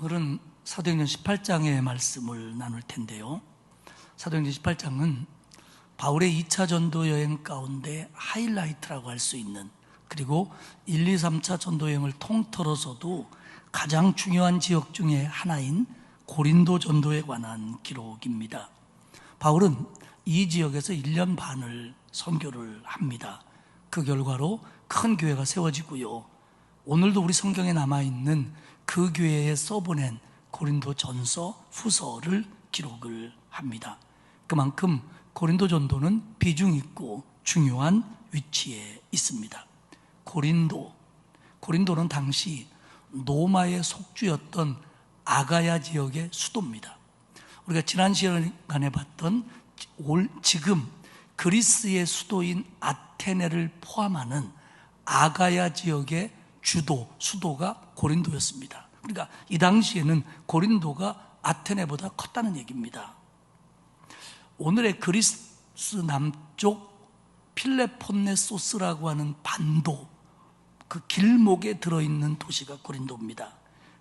오늘은 사도행전 18장의 말씀을 나눌 텐데요. 사도행전 18장은 바울의 2차 전도 여행 가운데 하이라이트라고 할 수 있는, 그리고 1, 2, 3차 전도 여행을 통틀어서도 가장 중요한 지역 중에 하나인 고린도 전도에 관한 기록입니다. 바울은 이 지역에서 1년 반을 선교를 합니다. 그 결과로 큰 교회가 세워지고요, 오늘도 우리 성경에 남아있는 그 교회에 써보낸 고린도 전서, 후서를 기록을 합니다. 그만큼 고린도 전도는 비중 있고 중요한 위치에 있습니다. 고린도는 당시 로마의 속주였던 아가야 지역의 수도입니다. 우리가 지난 시간에 봤던 지금 그리스의 수도인 아테네를 포함하는 아가야 지역의 수도가 고린도였습니다. 그러니까 이 당시에는 고린도가 아테네보다 컸다는 얘기입니다. 오늘의 그리스 남쪽 필레폰네소스라고 하는 반도, 그 길목에 들어있는 도시가 고린도입니다.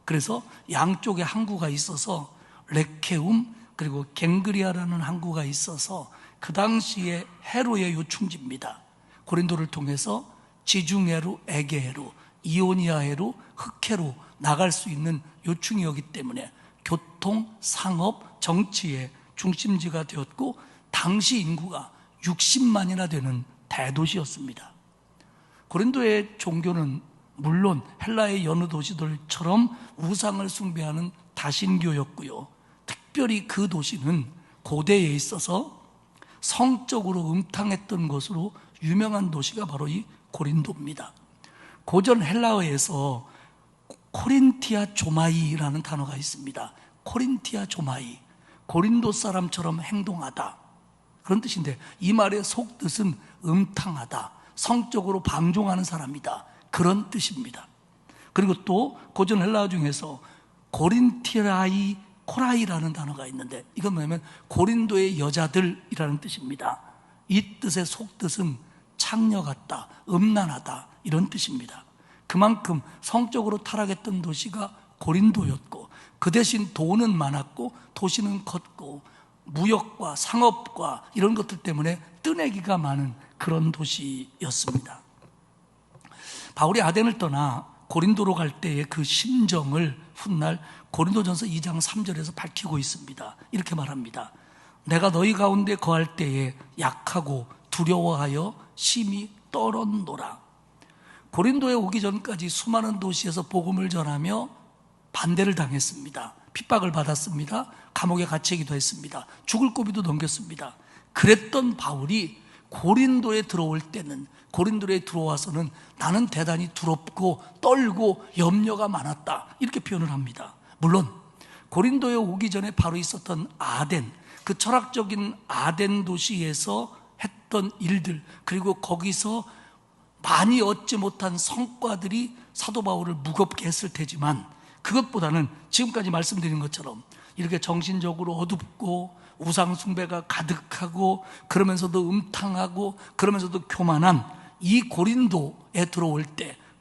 그래서 양쪽에 항구가 있어서 레케움 그리고 갱그리아라는 항구가 있어서 그 당시에 해로의 요충지입니다. 고린도를 통해서 지중해로 에게해로, 이오니아해로, 흑해로 나갈 수 있는 요충이었기 때문에 교통, 상업, 정치의 중심지가 되었고, 당시 인구가 60만이나 되는 대도시였습니다. 고린도의 종교는 물론 헬라의 여느 도시들처럼 우상을 숭배하는 다신교였고요, 특별히 그 도시는 고대에 있어서 성적으로 음탕했던 것으로 유명한 도시가 바로 이 고린도입니다. 고전 헬라어에서 코린티아 조마이라는 단어가 있습니다. 코린티아 조마이, 고린도 사람처럼 행동하다, 그런 뜻인데, 이 말의 속뜻은 음탕하다, 성적으로 방종하는 사람이다, 그런 뜻입니다. 그리고 또 고전 헬라어 중에서 고린티라이 코라이라는 단어가 있는데, 이건 뭐냐면 고린도의 여자들이라는 뜻입니다. 이 뜻의 속뜻은 창녀 같다, 음란하다, 이런 뜻입니다. 그만큼 성적으로 타락했던 도시가 고린도였고, 그 대신 돈은 많았고 도시는 컸고 무역과 상업과 이런 것들 때문에 뜨내기가 많은 그런 도시였습니다. 바울이 아덴을 떠나 고린도로 갈 때의 그 심정을 훗날 고린도전서 2장 3절에서 밝히고 있습니다. 이렇게 말합니다. 내가 너희 가운데 거할 때에 약하고 두려워하여 심히 떨었노라. 고린도에 오기 전까지 수많은 도시에서 복음을 전하며 반대를 당했습니다. 핍박을 받았습니다. 감옥에 갇히기도 했습니다. 죽을 고비도 넘겼습니다. 그랬던 바울이 고린도에 들어올 때는, 고린도에 들어와서는 나는 대단히 두렵고 떨고 염려가 많았다, 이렇게 표현을 합니다. 물론 고린도에 오기 전에 바로 있었던 아덴, 그 철학적인 아덴 도시에서 했던 일들, 그리고 거기서 많이 얻지 못한 성과들이 사도 바울을 무겁게 했을 테지만, 그것보다는 지금까지 말씀드린 것처럼 이렇게 정신적으로 어둡고 우상 숭배가 가득하고 그러면서도 음탕하고 그러면서도 교만한 이 고린도에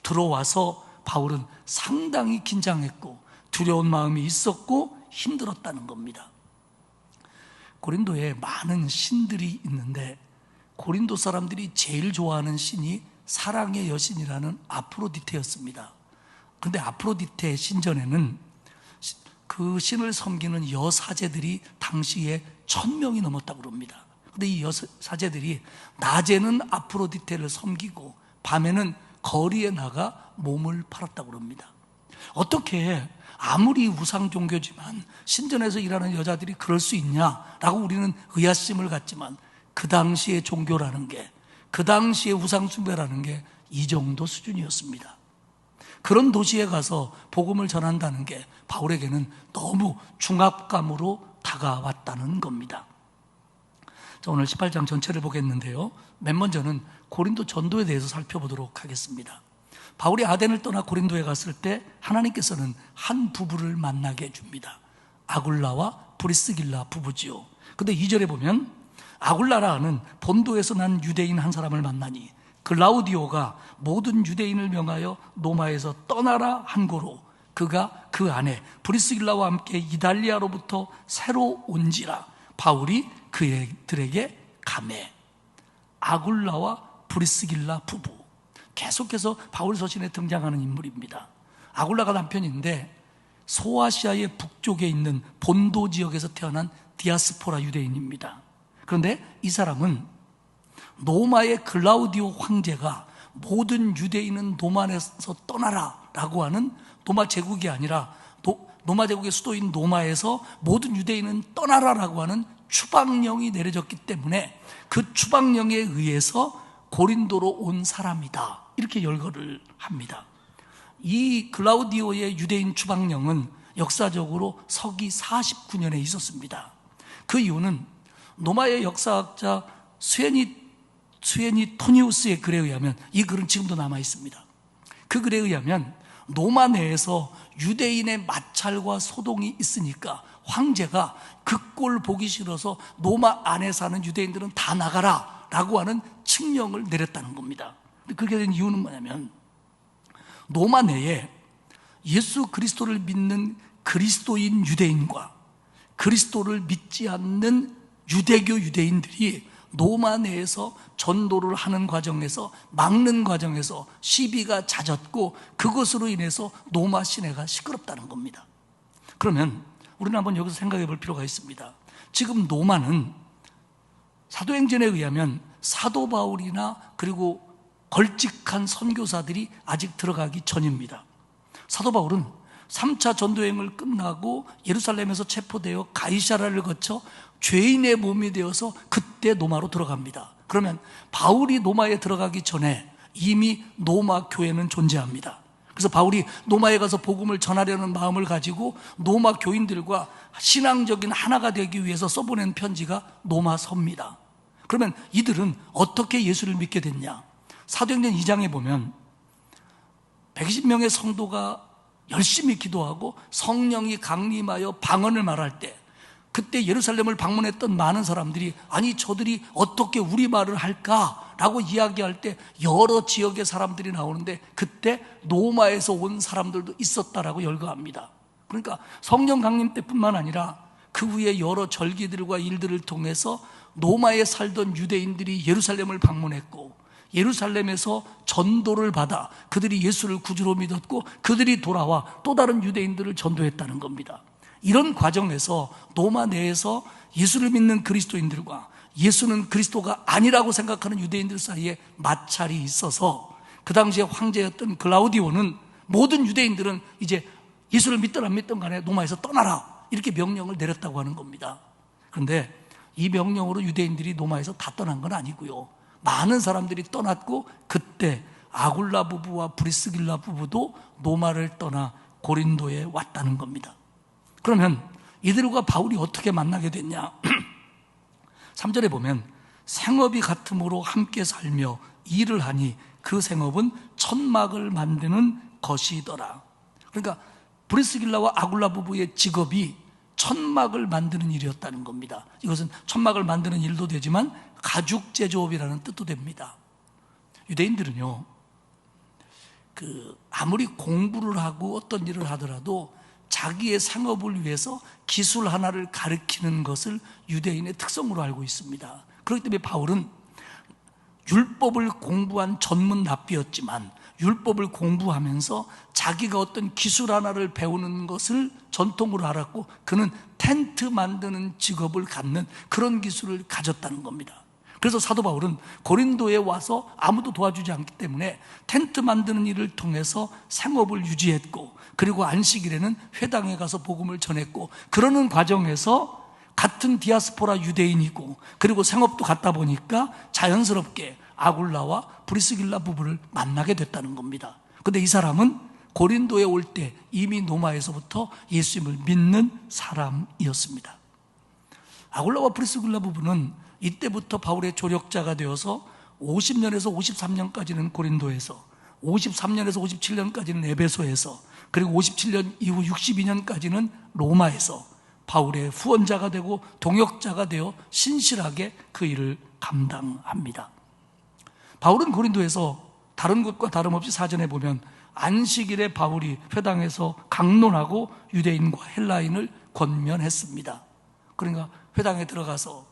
들어와서 바울은 상당히 긴장했고 두려운 마음이 있었고 힘들었다는 겁니다. 고린도에 많은 신들이 있는데 고린도 사람들이 제일 좋아하는 신이 사랑의 여신이라는 아프로디테였습니다. 그런데 아프로디테 신전에는 그 신을 섬기는 여사제들이 당시에 1000명이 넘었다고 합니다. 그런데 이 여사제들이 낮에는 아프로디테를 섬기고 밤에는 거리에 나가 몸을 팔았다고 합니다. 어떻게 아무리 우상 종교지만 신전에서 일하는 여자들이 그럴 수 있냐라고 우리는 의아심을 갖지만, 그 당시의 종교라는 게, 그 당시의 우상 숭배라는 게 이 정도 수준이었습니다. 그런 도시에 가서 복음을 전한다는 게 바울에게는 너무 중압감으로 다가왔다는 겁니다. 자, 오늘 18장 전체를 보겠는데요, 맨 먼저는 고린도 전도에 대해서 살펴보도록 하겠습니다. 바울이 아덴을 떠나 고린도에 갔을 때 하나님께서는 한 부부를 만나게 해줍니다. 아굴라와 브리스길라 부부지요. 근데 2절에 보면 아굴라라는 본도에서 난 유대인 한 사람을 만나니 글라우디오가 모든 유대인을 명하여 로마에서 떠나라 한 고로 그가 그 안에 브리스길라와 함께 이달리아로부터 새로 온지라 바울이 그들에게 가매. 아굴라와 브리스길라 부부, 계속해서 바울 서신에 등장하는 인물입니다. 아굴라가 남편인데 소아시아의 북쪽에 있는 본도 지역에서 태어난 디아스포라 유대인입니다. 그런데 이 사람은 로마의 클라우디오 황제가 모든 유대인은 노마에서 떠나라 라고 하는, 로마 제국이 아니라 로마 제국의 수도인 로마에서 모든 유대인은 떠나라라고 하는 추방령이 내려졌기 때문에 그 추방령에 의해서 고린도로 온 사람이다, 이렇게 열거를 합니다. 이 클라우디오의 유대인 추방령은 역사적으로 서기 49년에 있었습니다. 그 이유는 로마의 역사학자 스웨니 토니우스의 글에 의하면, 이 글은 지금도 남아 있습니다. 그 글에 의하면 로마 내에서 유대인의 마찰과 소동이 있으니까 황제가 그 꼴 보기 싫어서 로마 안에 사는 유대인들은 다 나가라 라고 하는 칙령을 내렸다는 겁니다. 그렇게 된 이유는 뭐냐면, 로마 내에 예수 그리스도를 믿는 그리스도인 유대인과 그리스도를 믿지 않는 유대교 유대인들이 로마 내에서 전도를 하는 과정에서, 막는 과정에서 시비가 잦았고, 그것으로 인해서 로마 시내가 시끄럽다는 겁니다. 그러면 우리는 한번 여기서 생각해 볼 필요가 있습니다. 지금 로마는 사도행전에 의하면 사도 바울이나 그리고 걸직한 선교사들이 아직 들어가기 전입니다. 사도 바울은 3차 전도여행을 끝나고 예루살렘에서 체포되어 가이사랴를 거쳐 죄인의 몸이 되어서 그때 로마로 들어갑니다. 그러면 바울이 로마에 들어가기 전에 이미 로마 교회는 존재합니다. 그래서 바울이 로마에 가서 복음을 전하려는 마음을 가지고 로마 교인들과 신앙적인 하나가 되기 위해서 써보낸 편지가 로마서입니다. 그러면 이들은 어떻게 예수를 믿게 됐냐? 사도행전 2장에 보면 120명의 성도가 열심히 기도하고 성령이 강림하여 방언을 말할 때, 그때 예루살렘을 방문했던 많은 사람들이, 아니 저들이 어떻게 우리말을 할까라고 이야기할 때 여러 지역의 사람들이 나오는데, 그때 로마에서 온 사람들도 있었다라고 열거합니다. 그러니까 성령 강림 때뿐만 아니라 그 후에 여러 절기들과 일들을 통해서 로마에 살던 유대인들이 예루살렘을 방문했고, 예루살렘에서 전도를 받아 그들이 예수를 구주로 믿었고, 그들이 돌아와 또 다른 유대인들을 전도했다는 겁니다. 이런 과정에서 로마 내에서 예수를 믿는 그리스도인들과 예수는 그리스도가 아니라고 생각하는 유대인들 사이에 마찰이 있어서, 그 당시에 황제였던 클라우디오는 모든 유대인들은 이제 예수를 믿든 안 믿든 간에 로마에서 떠나라, 이렇게 명령을 내렸다고 하는 겁니다. 그런데 이 명령으로 유대인들이 로마에서 다 떠난 건 아니고요, 많은 사람들이 떠났고, 그때 아굴라 부부와 브리스길라 부부도 로마를 떠나 고린도에 왔다는 겁니다. 그러면 이들과 바울이 어떻게 만나게 됐냐? 3절에 보면 생업이 같음으로 함께 살며 일을 하니 그 생업은 천막을 만드는 것이더라. 그러니까 브리스길라와 아굴라 부부의 직업이 천막을 만드는 일이었다는 겁니다. 이것은 천막을 만드는 일도 되지만 가죽 제조업이라는 뜻도 됩니다. 유대인들은요, 아무리 공부를 하고 어떤 일을 하더라도 자기의 생업을 위해서 기술 하나를 가르치는 것을 유대인의 특성으로 알고 있습니다. 그렇기 때문에 바울은 율법을 공부한 전문 랍비였지만 율법을 공부하면서 자기가 어떤 기술 하나를 배우는 것을 전통으로 알았고, 그는 텐트 만드는 직업을 갖는 그런 기술을 가졌다는 겁니다. 그래서 사도 바울은 고린도에 와서 아무도 도와주지 않기 때문에 텐트 만드는 일을 통해서 생업을 유지했고, 그리고 안식일에는 회당에 가서 복음을 전했고, 그러는 과정에서 같은 디아스포라 유대인이고, 그리고 생업도 같다 보니까 자연스럽게 아굴라와 브리스길라 부부를 만나게 됐다는 겁니다. 그런데 이 사람은 고린도에 올 때 이미 로마에서부터 예수님을 믿는 사람이었습니다. 아굴라와 브리스길라 부부는 이때부터 바울의 조력자가 되어서 50년에서 53년까지는 고린도에서, 53년에서 57년까지는 에베소에서, 그리고 57년 이후 62년까지는 로마에서 바울의 후원자가 되고 동역자가 되어 신실하게 그 일을 감당합니다. 바울은 고린도에서 다른 곳과 다름없이 사전에 보면 안식일에 바울이 회당에서 강론하고 유대인과 헬라인을 권면했습니다. 그러니까 회당에 들어가서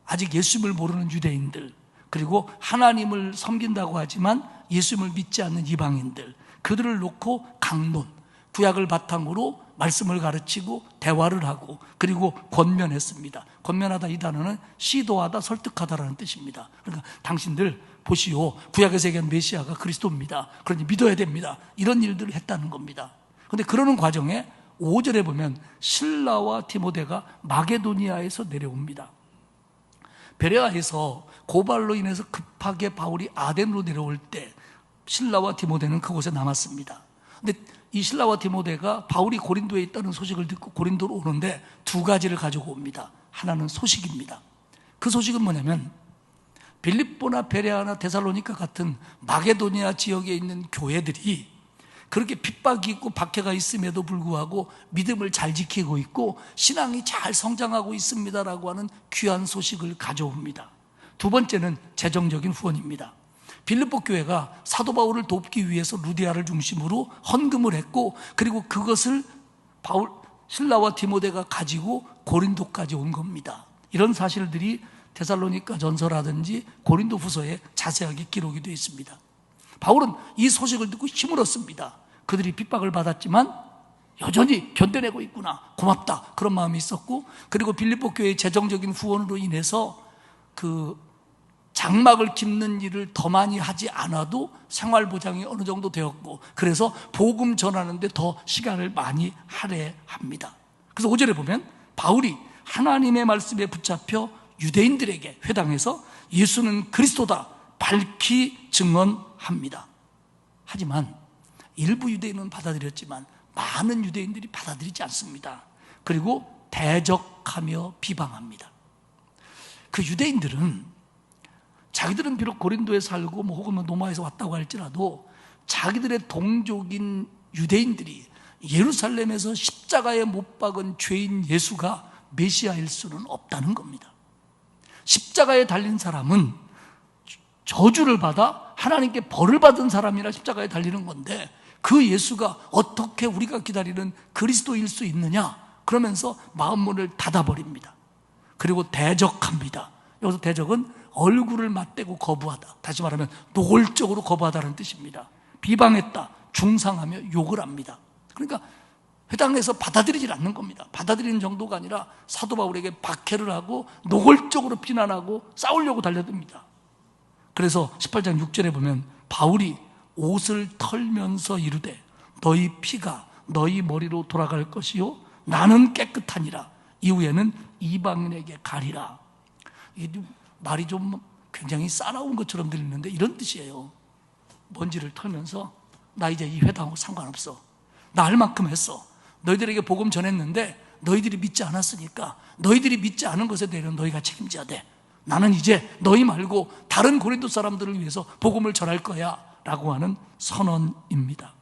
아직 예수님을 모르는 유대인들, 그리고 하나님을 섬긴다고 하지만 예수님을 믿지 않는 이방인들, 그들을 놓고 강론, 구약을 바탕으로 말씀을 가르치고 대화를 하고 그리고 권면했습니다. 권면하다, 이 단어는 시도하다, 설득하다라는 뜻입니다. 그러니까 당신들 보시오, 구약에서 얘기한 메시아가 그리스도입니다. 그러니 믿어야 됩니다. 이런 일들을 했다는 겁니다. 그런데 그러는 과정에 5절에 보면 실라와 디모데가 마게도니아에서 내려옵니다. 베레아에서 고발로 인해서 급하게 바울이 아덴으로 내려올 때 실라와 디모데는 그곳에 남았습니다. 근데 이 실라와 디모데가 바울이 고린도에 있다는 소식을 듣고 고린도로 오는데 두 가지를 가지고 옵니다. 하나는 소식입니다. 그 소식은 뭐냐면 빌립보나 베레아나 데살로니가 같은 마게도니아 지역에 있는 교회들이 그렇게 핍박이 있고 박해가 있음에도 불구하고 믿음을 잘 지키고 있고 신앙이 잘 성장하고 있습니다라고 하는 귀한 소식을 가져옵니다. 두 번째는 재정적인 후원입니다. 빌립보 교회가 사도 바울을 돕기 위해서 루디아를 중심으로 헌금을 했고, 그리고 그것을 실라와 디모데가 가지고 고린도까지 온 겁니다. 이런 사실들이 데살로니가 전서라든지 고린도 후서에 자세하게 기록이 되어 있습니다. 바울은 이 소식을 듣고 힘을 얻습니다. 그들이 핍박을 받았지만 여전히 견뎌내고 있구나, 고맙다, 그런 마음이 있었고, 그리고 빌립보 교회의 재정적인 후원으로 인해서 그 장막을 깁는 일을 더 많이 하지 않아도 생활 보장이 어느 정도 되었고, 그래서 복음 전하는데 더 시간을 많이 할애합니다. 그래서 5절에 보면 바울이 하나님의 말씀에 붙잡혀 유대인들에게 회당에서 예수는 그리스도다 밝히 증언합니다. 하지만 일부 유대인은 받아들였지만 많은 유대인들이 받아들이지 않습니다. 그리고 대적하며 비방합니다. 그 유대인들은 자기들은 비록 고린도에 살고 혹은 로마에서 왔다고 할지라도 자기들의 동족인 유대인들이 예루살렘에서 십자가에 못 박은 죄인 예수가 메시아일 수는 없다는 겁니다. 십자가에 달린 사람은 저주를 받아 하나님께 벌을 받은 사람이라 십자가에 달리는 건데, 그 예수가 어떻게 우리가 기다리는 그리스도일 수 있느냐, 그러면서 마음문을 닫아버립니다. 그리고 대적합니다. 여기서 대적은 얼굴을 맞대고 거부하다, 다시 말하면 노골적으로 거부하다는 뜻입니다. 비방했다, 중상하며 욕을 합니다. 그러니까 회당에서 받아들이질 않는 겁니다. 받아들이는 정도가 아니라 사도 바울에게 박해를 하고 노골적으로 비난하고 싸우려고 달려듭니다. 그래서 18장 6절에 보면 바울이 옷을 털면서 이르되 너희 피가 너희 머리로 돌아갈 것이요 나는 깨끗하니라. 이후에는 이방인에게 가리라. 이게 말이 좀 굉장히 싸나운 것처럼 들리는데 이런 뜻이에요. 먼지를 털면서 나 이제 이 회당하고 상관없어. 나 할 만큼 했어. 너희들에게 복음 전했는데 너희들이 믿지 않았으니까 너희들이 믿지 않은 것에 대해서 너희가 책임져야 돼. 나는 이제 너희 말고 다른 고린도 사람들을 위해서 복음을 전할 거야 라고 하는 선언입니다.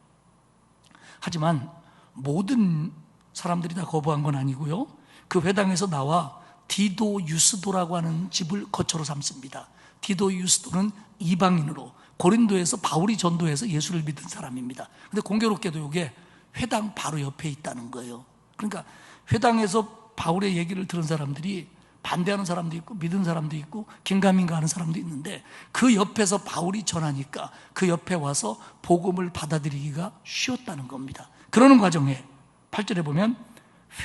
하지만 모든 사람들이 다 거부한 건 아니고요, 그 회당에서 나와 디도 유스도라고 하는 집을 거처로 삼습니다. 디도 유스도는 이방인으로 고린도에서 바울이 전도해서 예수를 믿은 사람입니다. 근데 공교롭게도 이게 회당 바로 옆에 있다는 거예요. 그러니까 회당에서 바울의 얘기를 들은 사람들이 반대하는 사람도 있고 믿은 사람도 있고 긴가민가 하는 사람도 있는데, 그 옆에서 바울이 전하니까 그 옆에 와서 복음을 받아들이기가 쉬웠다는 겁니다. 그러는 과정에 8절에 보면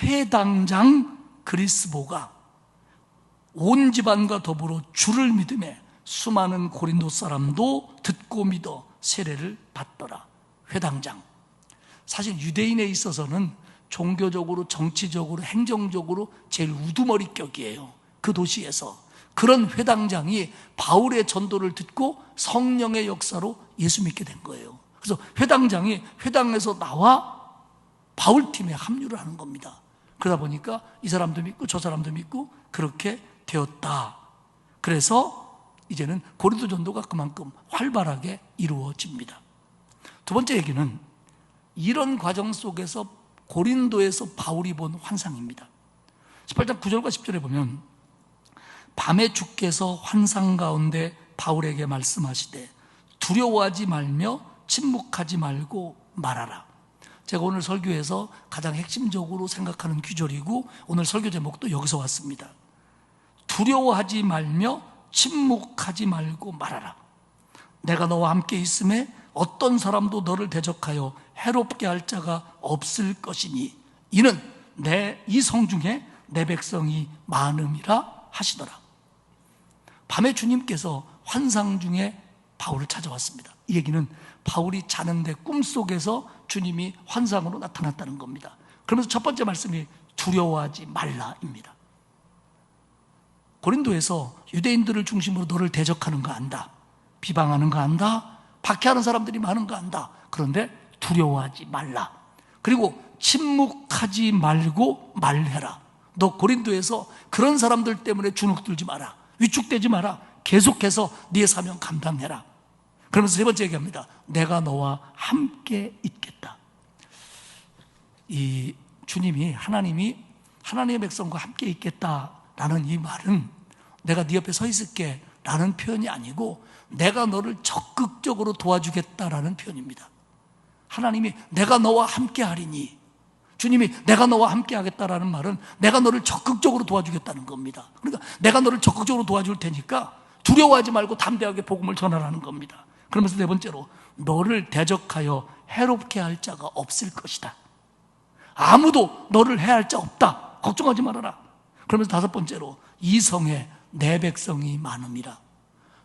회당장 그리스보가 온 집안과 더불어 주를 믿음에 수많은 고린도 사람도 듣고 믿어 세례를 받더라. 회당장, 사실 유대인에 있어서는 종교적으로, 정치적으로, 행정적으로 제일 우두머리격이에요. 그 도시에서 그런 회당장이 바울의 전도를 듣고 성령의 역사로 예수 믿게 된 거예요. 그래서 회당장이 회당에서 나와 바울팀에 합류를 하는 겁니다. 그러다 보니까 이 사람도 믿고 저 사람도 믿고 그렇게 되었다. 그래서 이제는 고린도 전도가 그만큼 활발하게 이루어집니다. 두 번째 얘기는 이런 과정 속에서 고린도에서 바울이 본 환상입니다. 18장 9절과 10절에 보면 밤에 주께서 환상 가운데 바울에게 말씀하시되 두려워하지 말며 침묵하지 말고 말하라. 제가 오늘 설교에서 가장 핵심적으로 생각하는 귀절이고 오늘 설교 제목도 여기서 왔습니다. 두려워하지 말며 침묵하지 말고 말하라. 내가 너와 함께 있음에 어떤 사람도 너를 대적하여 해롭게 할 자가 없을 것이니 이는 이 성중에 내 백성이 많음이라 하시더라. 밤에 주님께서 환상 중에 바울을 찾아왔습니다. 이 얘기는 바울이 자는데 꿈속에서 주님이 환상으로 나타났다는 겁니다. 그러면서 첫 번째 말씀이 두려워하지 말라입니다. 고린도에서 유대인들을 중심으로 너를 대적하는 거 안다, 비방하는 거 안다, 박해하는 사람들이 많은 거 안다. 그런데 두려워하지 말라. 그리고 침묵하지 말고 말해라. 너 고린도에서 그런 사람들 때문에 주눅들지 마라, 위축되지 마라. 계속해서 네의 사명 감당해라. 그러면서 세 번째 얘기합니다. 내가 너와 함께 있겠다. 이 주님이, 하나님이 하나님의 백성과 함께 있겠다라는 이 말은 내가 네 옆에 서 있을게 라는 표현이 아니고 내가 너를 적극적으로 도와주겠다라는 표현입니다. 하나님이 내가 너와 함께 하리니, 주님이 내가 너와 함께 하겠다라는 말은 내가 너를 적극적으로 도와주겠다는 겁니다. 그러니까 내가 너를 적극적으로 도와줄 테니까 두려워하지 말고 담대하게 복음을 전하라는 겁니다. 그러면서 네 번째로 너를 대적하여 해롭게 할 자가 없을 것이다. 아무도 너를 해할 자 없다. 걱정하지 말아라. 그러면서 다섯 번째로 이 성에 내 백성이 많음이라.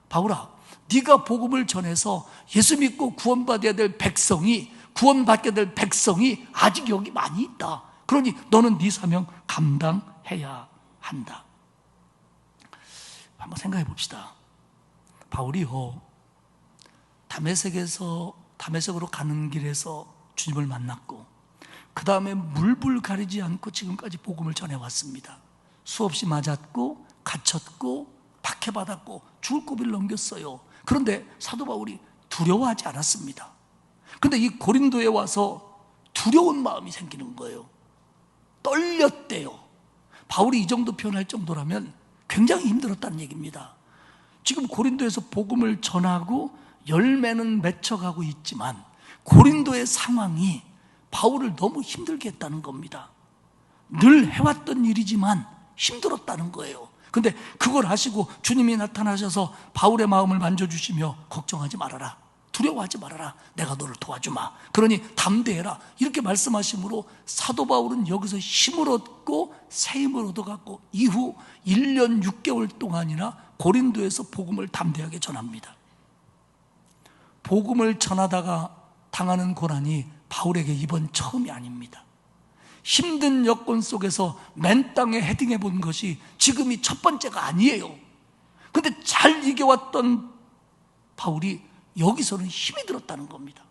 바울아, 네가 복음을 전해서 예수 믿고 구원받아야 될 백성이, 구원받게 될 백성이 아직 여기 많이 있다. 그러니 너는 네 사명 감당해야 한다. 한번 생각해 봅시다. 바울이요, 다메섹으로 가는 길에서 주님을 만났고 그 다음에 물불 가리지 않고 지금까지 복음을 전해왔습니다. 수없이 맞았고 갇혔고 박해받았고 죽을 고비를 넘겼어요. 그런데 사도 바울이 두려워하지 않았습니다. 그런데 이 고린도에 와서 두려운 마음이 생기는 거예요. 떨렸대요. 바울이 이 정도 표현할 정도라면 굉장히 힘들었다는 얘기입니다. 지금 고린도에서 복음을 전하고 열매는 맺혀가고 있지만 고린도의 상황이 바울을 너무 힘들게 했다는 겁니다. 늘 해왔던 일이지만 힘들었다는 거예요. 근데 그걸 하시고 주님이 나타나셔서 바울의 마음을 만져주시며 걱정하지 말아라, 두려워하지 말아라, 내가 너를 도와주마, 그러니 담대해라, 이렇게 말씀하심으로 사도 바울은 여기서 힘을 얻고 새 힘을 얻어갖고 이후 1년 6개월 동안이나 고린도에서 복음을 담대하게 전합니다. 복음을 전하다가 당하는 고난이 바울에게 이번 처음이 아닙니다. 힘든 여건 속에서 맨 땅에 헤딩해 본 것이 지금이 첫 번째가 아니에요. 그런데 잘 이겨왔던 바울이 여기서는 힘이 들었다는 겁니다.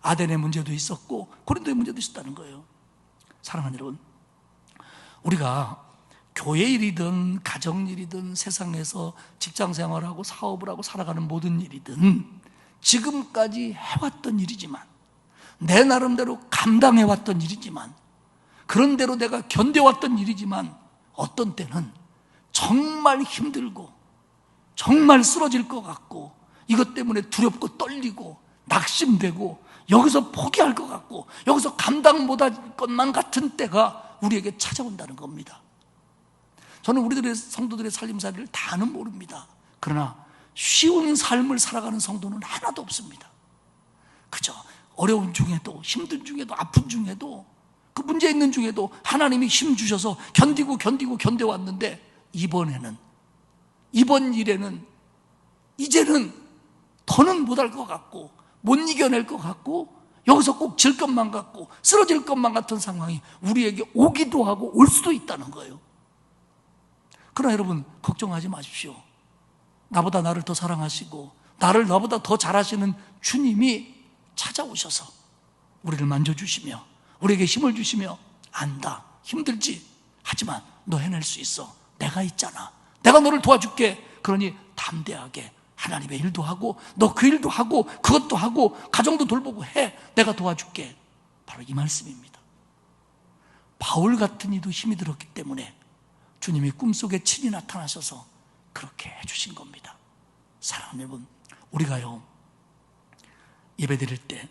아덴의 문제도 있었고 고린도의 문제도 있었다는 거예요. 사랑하는 여러분, 우리가 교회 일이든 가정 일이든 세상에서 직장 생활하고 사업을 하고 살아가는 모든 일이든 지금까지 해왔던 일이지만, 내 나름대로 감당해왔던 일이지만, 그런 대로 내가 견뎌왔던 일이지만 어떤 때는 정말 힘들고 정말 쓰러질 것 같고 이것 때문에 두렵고 떨리고 낙심되고 여기서 포기할 것 같고 여기서 감당 못할 것만 같은 때가 우리에게 찾아온다는 겁니다. 저는 우리들의 성도들의 살림살이를 다는 모릅니다. 그러나 쉬운 삶을 살아가는 성도는 하나도 없습니다. 그저 어려운 중에도, 힘든 중에도, 아픈 중에도, 그 문제 있는 중에도 하나님이 힘 주셔서 견뎌왔는데 이번 일에는 이제는 더는 못할 것 같고 못 이겨낼 것 같고 여기서 꼭 질 것만 같고 쓰러질 것만 같은 상황이 우리에게 오기도 하고 올 수도 있다는 거예요. 그러나 여러분, 걱정하지 마십시오. 나보다 나를 더 사랑하시고 나를 나보다 더 잘하시는 주님이 찾아오셔서 우리를 만져주시며 우리에게 힘을 주시며, 안다, 힘들지, 하지만 너 해낼 수 있어, 내가 있잖아, 내가 너를 도와줄게, 그러니 담대하게 하나님의 일도 하고 너 그 일도 하고 그것도 하고 가정도 돌보고 해, 내가 도와줄게. 바로 이 말씀입니다. 바울 같은 이도 힘이 들었기 때문에 주님이 꿈속에 친히 나타나셔서 그렇게 해주신 겁니다. 사랑하는 여러분, 우리가요 예배드릴 때,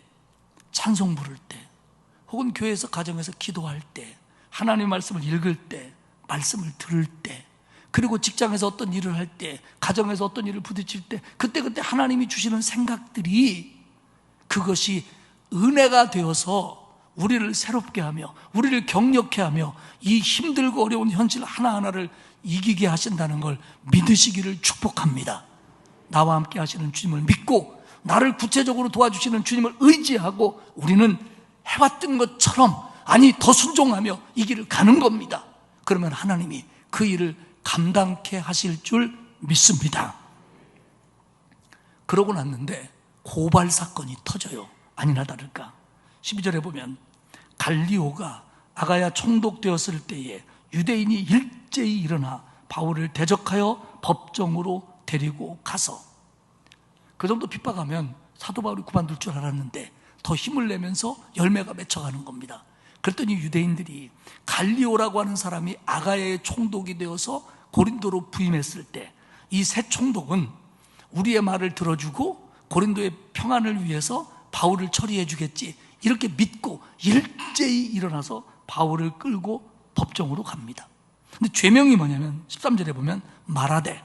찬송 부를 때, 혹은 교회에서 가정에서 기도할 때, 하나님의 말씀을 읽을 때, 말씀을 들을 때, 그리고 직장에서 어떤 일을 할 때, 가정에서 어떤 일을 부딪힐 때, 그때 하나님이 주시는 생각들이 그것이 은혜가 되어서 우리를 새롭게 하며 우리를 격려케 하며 이 힘들고 어려운 현실 하나하나를 이기게 하신다는 걸 믿으시기를 축복합니다. 나와 함께 하시는 주님을 믿고 나를 구체적으로 도와주시는 주님을 의지하고 우리는 해왔던 것처럼, 아니 더 순종하며 이 길을 가는 겁니다. 그러면 하나님이 그 일을 감당케 하실 줄 믿습니다. 그러고 났는데 고발 사건이 터져요. 아니나 다를까 12절에 보면 갈리오가 아가야 총독되었을 때에 유대인이 일제히 일어나 바울을 대적하여 법정으로 데리고 가서, 그 정도 핍박하면 사도 바울이 그만둘 줄 알았는데 더 힘을 내면서 열매가 맺혀가는 겁니다. 그랬더니 유대인들이 갈리오라고 하는 사람이 아가야의 총독이 되어서 고린도로 부임했을 때 이 새 총독은 우리의 말을 들어주고 고린도의 평안을 위해서 바울을 처리해 주겠지, 이렇게 믿고 일제히 일어나서 바울을 끌고 법정으로 갑니다. 근데 죄명이 뭐냐면 13절에 보면 말하되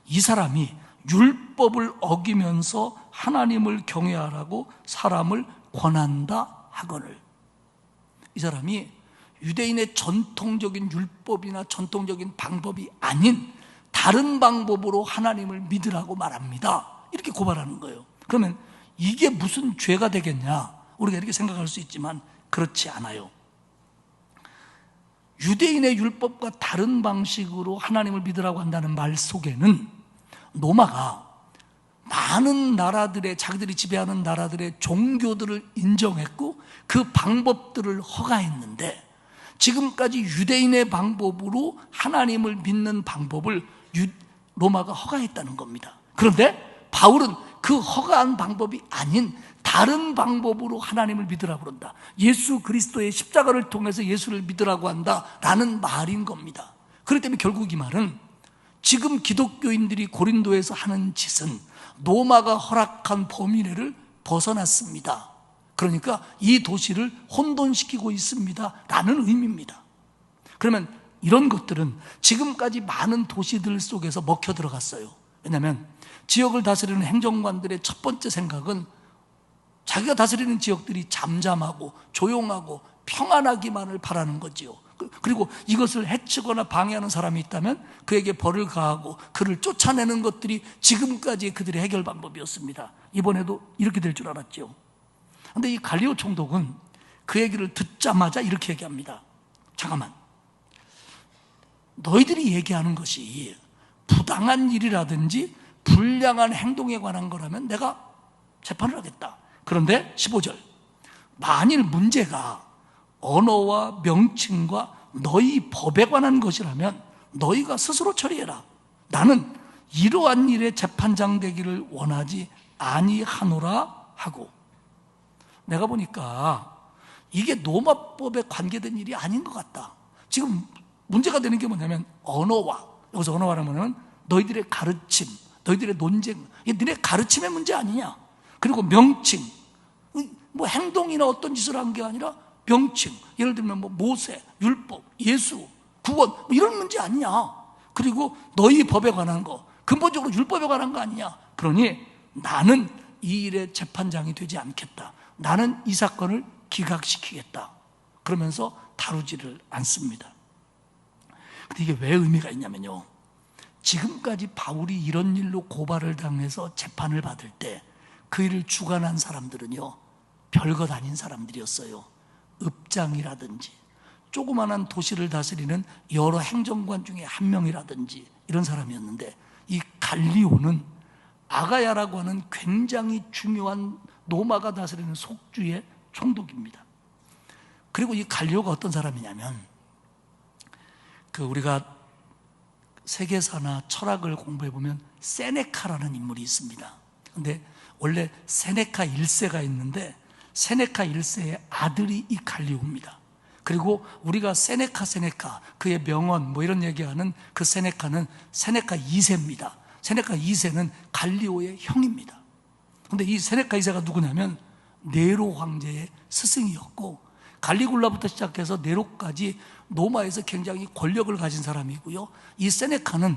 이 사람이 율법을 어기면서 하나님을 경외하라고 사람을 권한다 하거늘. 이 사람이 유대인의 전통적인 율법이나 전통적인 방법이 아닌 다른 방법으로 하나님을 믿으라고 말합니다. 이렇게 고발하는 거예요. 그러면 이게 무슨 죄가 되겠냐? 우리가 이렇게 생각할 수 있지만 그렇지 않아요. 유대인의 율법과 다른 방식으로 하나님을 믿으라고 한다는 말 속에는 로마가 많은 나라들의, 자기들이 지배하는 나라들의 종교들을 인정했고 그 방법들을 허가했는데, 지금까지 유대인의 방법으로 하나님을 믿는 방법을 로마가 허가했다는 겁니다. 그런데 바울은 그 허가한 방법이 아닌 다른 방법으로 하나님을 믿으라고 그런다. 예수 그리스도의 십자가를 통해서 예수를 믿으라고 한다라는 말인 겁니다. 그렇기 때문에 결국 이 말은 지금 기독교인들이 고린도에서 하는 짓은 로마가 허락한 범위 내를 벗어났습니다. 그러니까 이 도시를 혼돈시키고 있습니다 라는 의미입니다. 그러면 이런 것들은 지금까지 많은 도시들 속에서 먹혀 들어갔어요. 왜냐하면 지역을 다스리는 행정관들의 첫 번째 생각은 자기가 다스리는 지역들이 잠잠하고 조용하고 평안하기만을 바라는 거지요. 그리고 이것을 해치거나 방해하는 사람이 있다면 그에게 벌을 가하고 그를 쫓아내는 것들이 지금까지 그들의 해결 방법이었습니다. 이번에도 이렇게 될 줄 알았죠. 그런데 이 갈리오 총독은 그 얘기를 듣자마자 이렇게 얘기합니다. 잠깐만, 너희들이 얘기하는 것이 부당한 일이라든지 불량한 행동에 관한 거라면 내가 재판을 하겠다. 그런데 15절, 만일 문제가 언어와 명칭과 너희 법에 관한 것이라면 너희가 스스로 처리해라. 나는 이러한 일에 재판장 되기를 원하지 아니하노라 하고. 내가 보니까 이게 로마법에 관계된 일이 아닌 것 같다. 지금 문제가 되는 게 뭐냐면 언어와, 여기서 언어라면 너희들의 가르침, 너희들의 논쟁, 이게 너네 가르침의 문제 아니냐. 그리고 명칭, 뭐 행동이나 어떤 짓을 한 게 아니라 명칭, 예를 들면 뭐 모세, 율법, 예수, 구원, 뭐 이런 문제 아니냐. 그리고 너희 법에 관한 거, 근본적으로 율법에 관한 거 아니냐. 그러니 나는 이 일의 재판장이 되지 않겠다. 나는 이 사건을 기각시키겠다. 그러면서 다루지를 않습니다. 근데 이게 왜 의미가 있냐면요, 지금까지 바울이 이런 일로 고발을 당해서 재판을 받을 때 그 일을 주관한 사람들은요, 별것 아닌 사람들이었어요. 읍장이라든지 조그마한 도시를 다스리는 여러 행정관 중에 한 명이라든지 이런 사람이었는데, 이 갈리오는 아가야라고 하는 굉장히 중요한 로마가 다스리는 속주의 총독입니다. 그리고 이 갈리오가 어떤 사람이냐면, 우리가 세계사나 철학을 공부해 보면 세네카라는 인물이 있습니다. 근데 원래 세네카 1세가 있는데 세네카 1세의 아들이 이 갈리오입니다. 그리고 우리가 세네카 그의 명언 뭐 이런 얘기하는 그 세네카는 세네카 2세입니다. 세네카 2세는 갈리오의 형입니다. 근데 이 세네카 2세가 누구냐면 네로 황제의 스승이었고, 갈리굴라부터 시작해서 네로까지 로마에서 굉장히 권력을 가진 사람이고요. 이 세네카는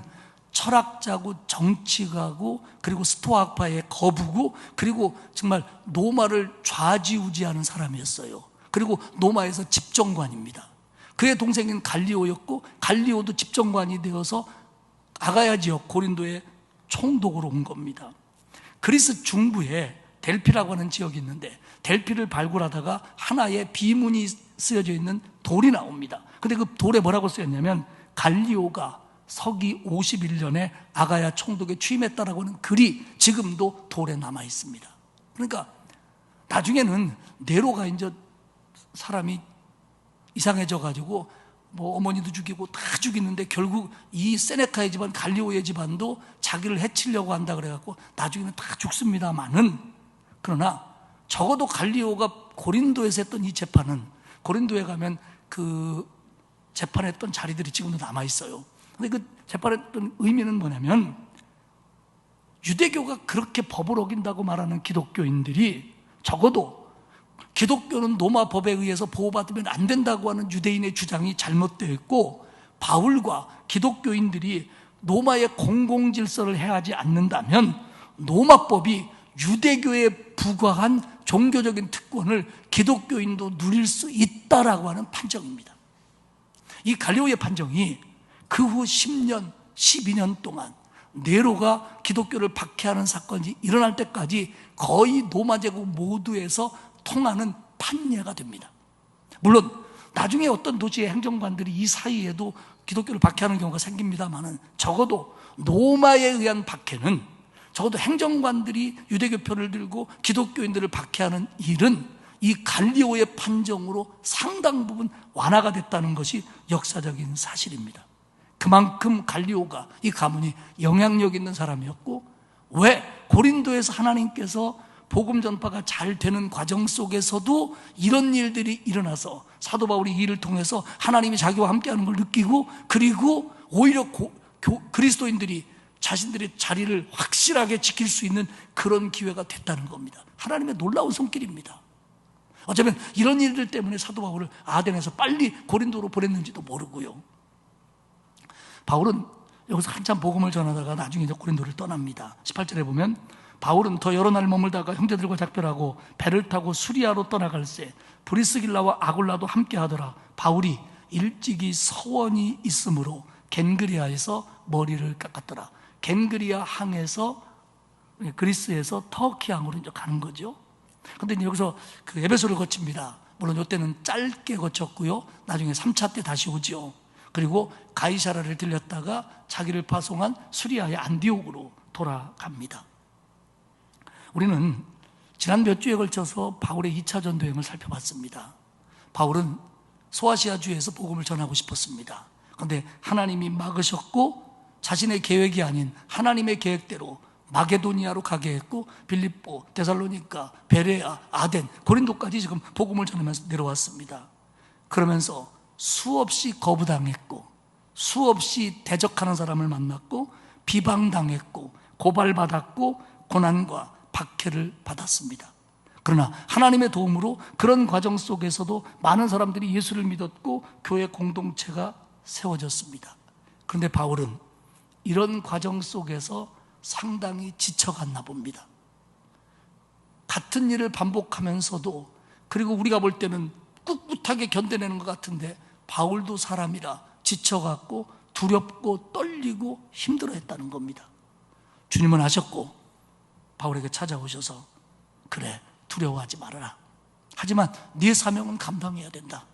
철학자고 정치가고 그리고 스토아 학파의 거부고, 그리고 정말 로마를 좌지우지하는 사람이었어요. 그리고 로마에서 집정관입니다. 그의 동생인 갈리오였고, 갈리오도 집정관이 되어서 아가야 지역 고린도의 총독으로 온 겁니다. 그리스 중부에 델피라고 하는 지역이 있는데, 델피를 발굴하다가 하나의 비문이 쓰여져 있는 돌이 나옵니다. 근데 그 돌에 뭐라고 쓰였냐면, 갈리오가 서기 51년에 아가야 총독에 취임했다라고 하는 글이 지금도 돌에 남아 있습니다. 그러니까 나중에는 네로가 이제 사람이 이상해져 가지고 뭐 어머니도 죽이고 다 죽이는데, 결국 이 세네카의 집안, 갈리오의 집안도 자기를 해치려고 한다 그래갖고 나중에는 다 죽습니다만은, 그러나 적어도 갈리오가 고린도에서 했던 이 재판은, 고린도에 가면 그 재판했던 자리들이 지금도 남아 있어요. 근데 그 재판했던 의미는 뭐냐면, 유대교가 그렇게 법을 어긴다고 말하는 기독교인들이, 적어도 기독교는 로마 법에 의해서 보호받으면 안 된다고 하는 유대인의 주장이 잘못되어 있고, 바울과 기독교인들이 로마의 공공질서를 해하지 않는다면 로마법이 유대교에 부과한 종교적인 특권을 기독교인도 누릴 수 있다라고 하는 판정입니다. 이 갈리오의 판정이 그 후 10년, 12년 동안 네로가 기독교를 박해하는 사건이 일어날 때까지 거의 로마 제국 모두에서 통하는 판례가 됩니다. 물론 나중에 어떤 도시의 행정관들이 이 사이에도 기독교를 박해하는 경우가 생깁니다만은, 적어도 로마에 의한 박해는, 적어도 행정관들이 유대교표를 들고 기독교인들을 박해하는 일은 이 갈리오의 판정으로 상당 부분 완화가 됐다는 것이 역사적인 사실입니다. 그만큼 갈리오가, 이 가문이 영향력 있는 사람이었고, 왜 고린도에서 하나님께서 복음 전파가 잘 되는 과정 속에서도 이런 일들이 일어나서 사도 바울이 이 일을 통해서 하나님이 자기와 함께하는 걸 느끼고, 그리고 오히려 그리스도인들이 자신들의 자리를 확실하게 지킬 수 있는 그런 기회가 됐다는 겁니다. 하나님의 놀라운 손길입니다. 어쩌면 이런 일들 때문에 사도 바울을 아덴에서 빨리 고린도로 보냈는지도 모르고요. 바울은 여기서 한참 복음을 전하다가 나중에 이제 고린도를 떠납니다. 18절에 보면, 바울은 더 여러 날 머물다가 형제들과 작별하고 배를 타고 수리아로 떠나갈새 브리스길라와 아굴라도 함께 하더라. 바울이 일찍이 서원이 있으므로 겐그리아에서 머리를 깎았더라. 겐그리아 항에서, 그리스에서 터키 항으로 이제 가는 거죠. 근데 이제 여기서 그 에베소를 거칩니다. 물론 이때는 짧게 거쳤고요. 나중에 3차 때 다시 오죠. 그리고 가이사라를 들렸다가 자기를 파송한 수리아의 안디옥으로 돌아갑니다. 우리는 지난 몇 주에 걸쳐서 바울의 2차 전도 여행을 살펴봤습니다. 바울은 소아시아주에서 복음을 전하고 싶었습니다. 그런데 하나님이 막으셨고, 자신의 계획이 아닌 하나님의 계획대로 마게도니아로 가게 했고, 빌립보, 데살로니가, 베레아, 아덴, 고린도까지 지금 복음을 전하면서 내려왔습니다. 그러면서 수없이 거부당했고, 수없이 대적하는 사람을 만났고, 비방당했고, 고발받았고, 고난과 박해를 받았습니다. 그러나 하나님의 도움으로 그런 과정 속에서도 많은 사람들이 예수를 믿었고 교회 공동체가 세워졌습니다. 그런데 바울은 이런 과정 속에서 상당히 지쳐갔나 봅니다. 같은 일을 반복하면서도, 그리고 우리가 볼 때는 꿋꿋하게 견뎌내는 것 같은데, 바울도 사람이라 지쳐갔고 두렵고 떨리고 힘들어했다는 겁니다. 주님은 아셨고 바울에게 찾아오셔서, 그래, 두려워하지 말아라. 하지만 네 사명은 감당해야 된다.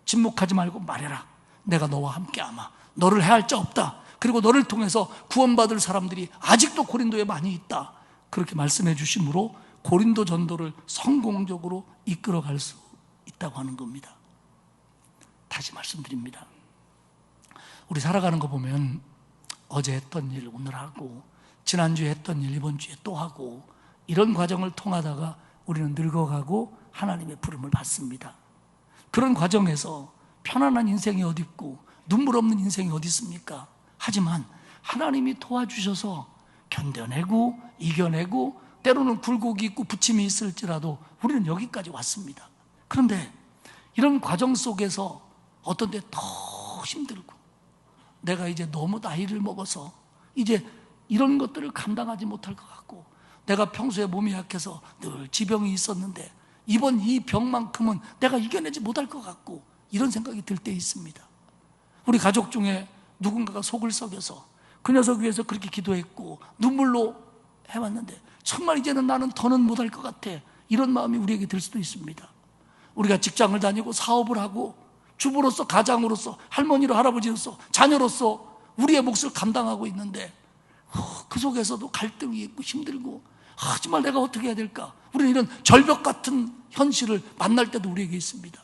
침묵하지 말고 말해라. 내가 너와 함께하마. 너를 해할 자 없다. 그리고 너를 통해서 구원받을 사람들이 아직도 고린도에 많이 있다. 그렇게 말씀해 주심으로 고린도 전도를 성공적으로 이끌어갈 수 있다고 하는 겁니다. 다시 말씀드립니다. 우리 살아가는 거 보면 어제 했던 일 오늘 하고, 지난주에 했던 일 이번 주에 또 하고, 이런 과정을 통하다가 우리는 늙어가고 하나님의 부름을 받습니다. 그런 과정에서 편안한 인생이 어디 있고 눈물 없는 인생이 어디 있습니까? 하지만 하나님이 도와주셔서 견뎌내고 이겨내고 때로는 굴곡이 있고 부침이 있을지라도 우리는 여기까지 왔습니다. 그런데 이런 과정 속에서 어떤 데 더 힘들고, 내가 이제 너무 나이를 먹어서 이제 이런 것들을 감당하지 못할 것 같고, 내가 평소에 몸이 약해서 늘 지병이 있었는데 이번 이 병만큼은 내가 이겨내지 못할 것 같고, 이런 생각이 들 때 있습니다. 우리 가족 중에 누군가가 속을 썩여서 그 녀석 위해서 그렇게 기도했고 눈물로 해왔는데 정말 이제는 나는 더는 못할 것 같아, 이런 마음이 우리에게 들 수도 있습니다. 우리가 직장을 다니고 사업을 하고 주부로서, 가장으로서, 할머니로, 할아버지로서, 자녀로서 우리의 몫을 감당하고 있는데 그 속에서도 갈등이 있고 힘들고, 정말 내가 어떻게 해야 될까? 우리는 이런 절벽 같은 현실을 만날 때도 우리에게 있습니다.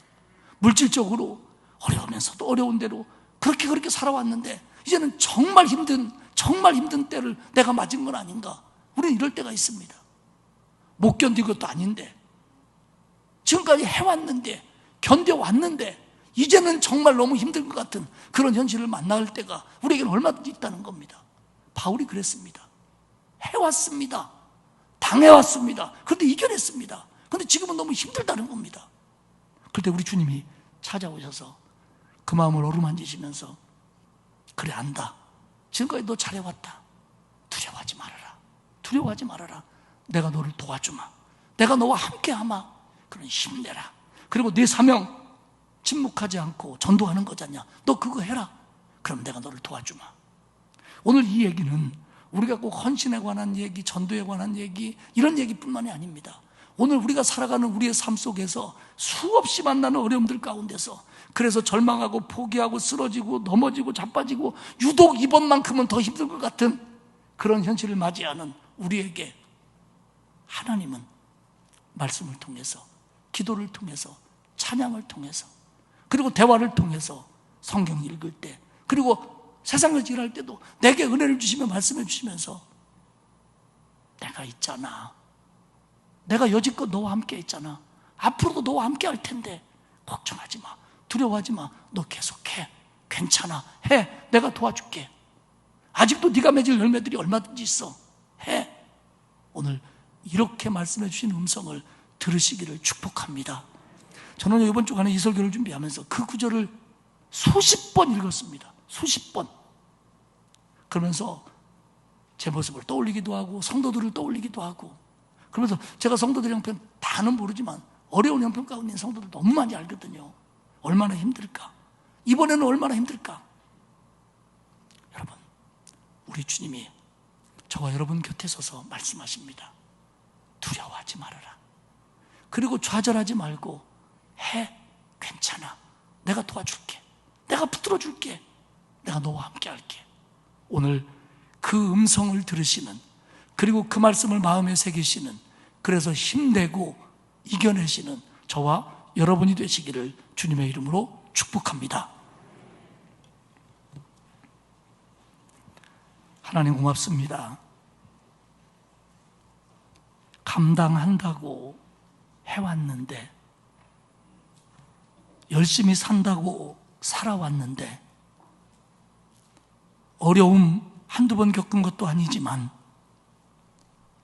물질적으로 어려우면서도 어려운 대로 그렇게 살아왔는데 이제는 정말 힘든 때를 내가 맞은 건 아닌가? 우리는 이럴 때가 있습니다. 못 견딘 것도 아닌데, 지금까지 해왔는데, 견뎌왔는데 이제는 정말 너무 힘든 것 같은 그런 현실을 만날 때가 우리에게는 얼마든지 있다는 겁니다. 바울이 그랬습니다. 해왔습니다. 당해왔습니다. 그런데 이겨냈습니다. 그런데 지금은 너무 힘들다는 겁니다. 그때 우리 주님이 찾아오셔서 그 마음을 어루만지시면서, 그래, 안다. 지금까지 너 잘해왔다. 두려워하지 말아라. 두려워하지 말아라. 내가 너를 도와주마. 내가 너와 함께하마. 그런 힘내라. 그리고 네 사명, 침묵하지 않고 전도하는 거잖냐. 너 그거 해라. 그럼 내가 너를 도와주마. 오늘 이 얘기는 우리가 꼭 헌신에 관한 얘기, 전도에 관한 얘기, 이런 얘기뿐만이 아닙니다. 오늘 우리가 살아가는 우리의 삶 속에서 수없이 만나는 어려움들 가운데서, 그래서 절망하고 포기하고 쓰러지고 넘어지고 자빠지고 유독 이번만큼은 더 힘든 것 같은 그런 현실을 맞이하는 우리에게 하나님은 말씀을 통해서, 기도를 통해서, 찬양을 통해서, 그리고 대화를 통해서, 성경 읽을 때, 그리고 세상을 지랄 때도 내게 은혜를 주시며 말씀해 주시면서, 내가 있잖아. 내가 여지껏 너와 함께 있잖아. 앞으로도 너와 함께 할 텐데 걱정하지 마. 두려워하지 마. 너 계속해. 괜찮아. 해. 내가 도와줄게. 아직도 네가 맺을 열매들이 얼마든지 있어. 해. 오늘 이렇게 말씀해 주신 음성을 들으시기를 축복합니다. 저는 이번 주간에 이 설교를 준비하면서 그 구절을 수십 번 읽었습니다. 수십 번. 그러면서 제 모습을 떠올리기도 하고 성도들을 떠올리기도 하고, 그러면서 제가 성도들 형편 다는 모르지만 어려운 형편 가운데 있는 성도들 너무 많이 알거든요. 얼마나 힘들까? 이번에는 얼마나 힘들까? 여러분, 우리 주님이 저와 여러분 곁에 서서 말씀하십니다. 두려워하지 말아라. 그리고 좌절하지 말고 해. 괜찮아. 내가 도와줄게. 내가 붙들어줄게. 내가 너와 함께 할게. 오늘 그 음성을 들으시는, 그리고 그 말씀을 마음에 새기시는, 그래서 힘내고 이겨내시는 저와 여러분이 되시기를 주님의 이름으로 축복합니다. 하나님 고맙습니다. 감당한다고 해왔는데, 열심히 산다고 살아왔는데, 어려움 한두 번 겪은 것도 아니지만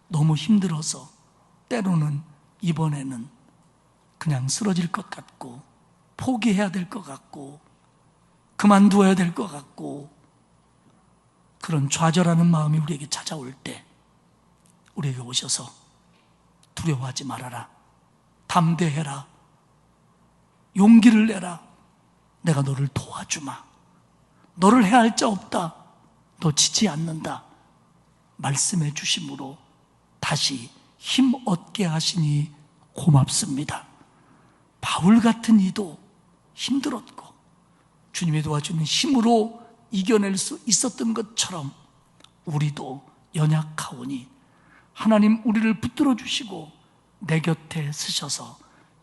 너무 힘들어서 때로는 이번에는 그냥 쓰러질 것 같고, 포기해야 될 것 같고, 그만두어야 될 것 같고, 그런 좌절하는 마음이 우리에게 찾아올 때 우리에게 오셔서 두려워하지 말아라. 담대해라. 용기를 내라. 내가 너를 도와주마. 너를 해할 자 없다. 너 지지 않는다. 말씀해 주심으로 다시 힘 얻게 하시니 고맙습니다. 바울 같은 이도 힘들었고 주님이 도와주는 힘으로 이겨낼 수 있었던 것처럼 우리도 연약하오니 하나님 우리를 붙들어 주시고 내 곁에 서셔서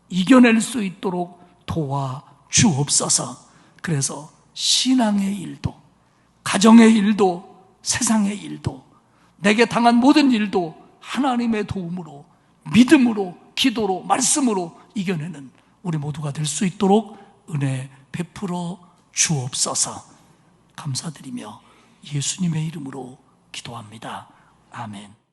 이겨낼 수 있도록 도와주옵소서. 그래서 신앙의 일도, 가정의 일도, 세상의 일도, 내게 당한 모든 일도 하나님의 도움으로, 믿음으로, 기도로, 말씀으로 이겨내는 우리 모두가 될 수 있도록 은혜 베풀어 주옵소서. 감사드리며 예수님의 이름으로 기도합니다. 아멘.